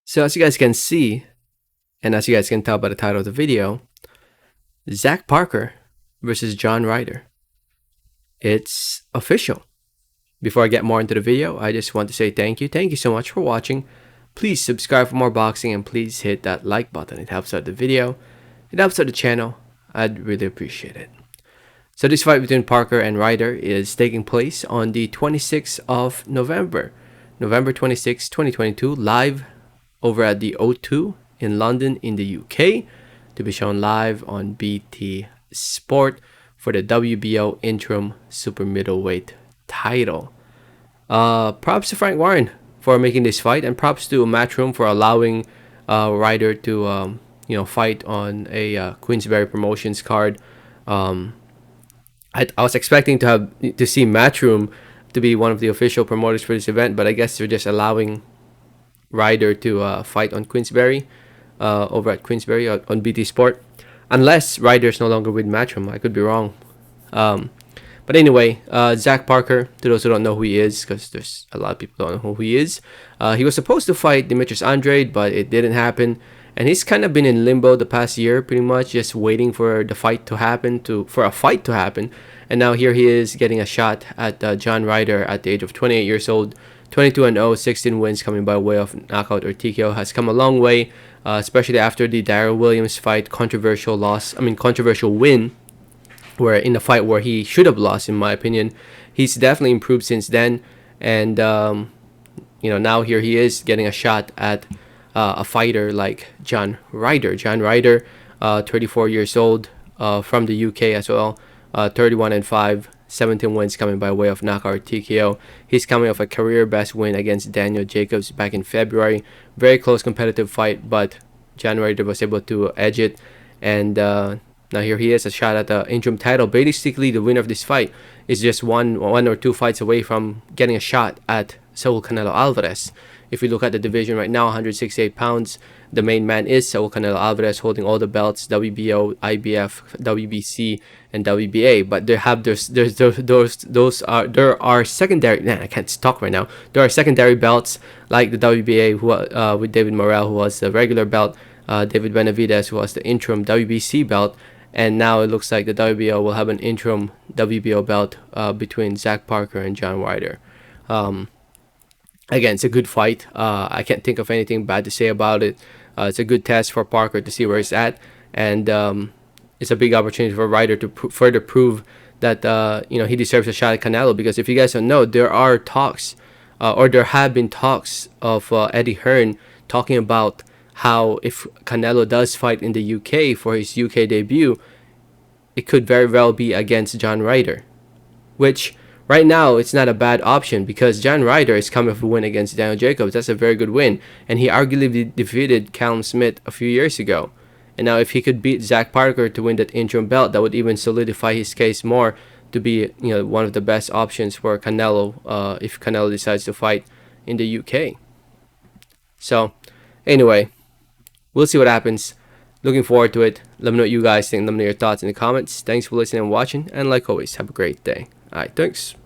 So as you guys can see, and as you guys can tell by the title of the video, Zach Parker versus John Ryder. It's official. Before I get more into the video, I just want to say thank you. Thank you so much for watching. Please subscribe for more boxing and please hit that like button. It helps out the video. It helps out the channel. I'd really appreciate it. So this fight between Parker and Ryder is taking place on the 26th of November. November 26, 2022, live over at the O2 in London in the UK, to be shown live on BT Sport for the WBO interim super middleweight title. Props to Frank Warren for making this fight, and props to Matchroom for allowing Ryder to fight on a Queensberry Promotions card. I was expecting to see Matchroom to be one of the official promoters for this event, but I guess they're just allowing Ryder to fight on Queensberry, over at Queensberry on BT Sport, unless Ryder's no longer with Matchroom. I could be wrong. But anyway, Zach Parker, to those who don't know who he is, because there's a lot of people don't know who he is, he was supposed to fight Demetrius Andrade, but it didn't happen, and he's kind of been in limbo the past year, pretty much just waiting for the fight to happen, and now here he is getting a shot at John Ryder at the age of 28 years old. 22-0, 16 wins coming by way of knockout or TKO. Has come a long way, especially after the Darryl Williams fight, controversial win, where in a fight where he should have lost, in my opinion. He's definitely improved since then, and now here he is getting a shot at a fighter like John Ryder. John Ryder, 34 years old, from the UK as well, 31-5. 17 wins coming by way of knockout TKO. He's coming off a career best win against Daniel Jacobs back in February. Very close competitive fight, but John Ryder was able to edge it. And now here he is, a shot at the interim title. Basically, the winner of this fight is just one or two fights away from getting a shot at Saul Canelo Alvarez. If you look at the division right now, 168 pounds, the main man is Saul Canelo Alvarez, holding all the belts: WBO, IBF, WBC, and WBA. But there are secondary. Man, I can't talk right now. There are secondary belts like the WBA, with David Morrell, who was the regular belt, David Benavidez, who was the interim WBC belt, and now it looks like the WBO will have an interim WBO belt between Zach Parker and John Ryder. Again, it's a good fight. I can't think of anything bad to say about it. It's a good test for Parker to see where he's at, and it's a big opportunity for Ryder to further prove that he deserves a shot at Canelo. Because if you guys don't know, there are talks, or there have been talks of Eddie Hearn talking about how if Canelo does fight in the UK for his UK debut, it could very well be against John Ryder, which right now it's not a bad option, because John Ryder is coming off a win against Daniel Jacobs. That's a very good win, and he arguably defeated Callum Smith a few years ago. And now if he could beat Zach Parker to win that interim belt, that would even solidify his case more to be one of the best options for Canelo, if Canelo decides to fight in the UK. So anyway, we'll see what happens. Looking forward to it. Let me know what you guys think. Let me know your thoughts in the comments. Thanks for listening and watching, and like always, have a great day. Alright, thanks.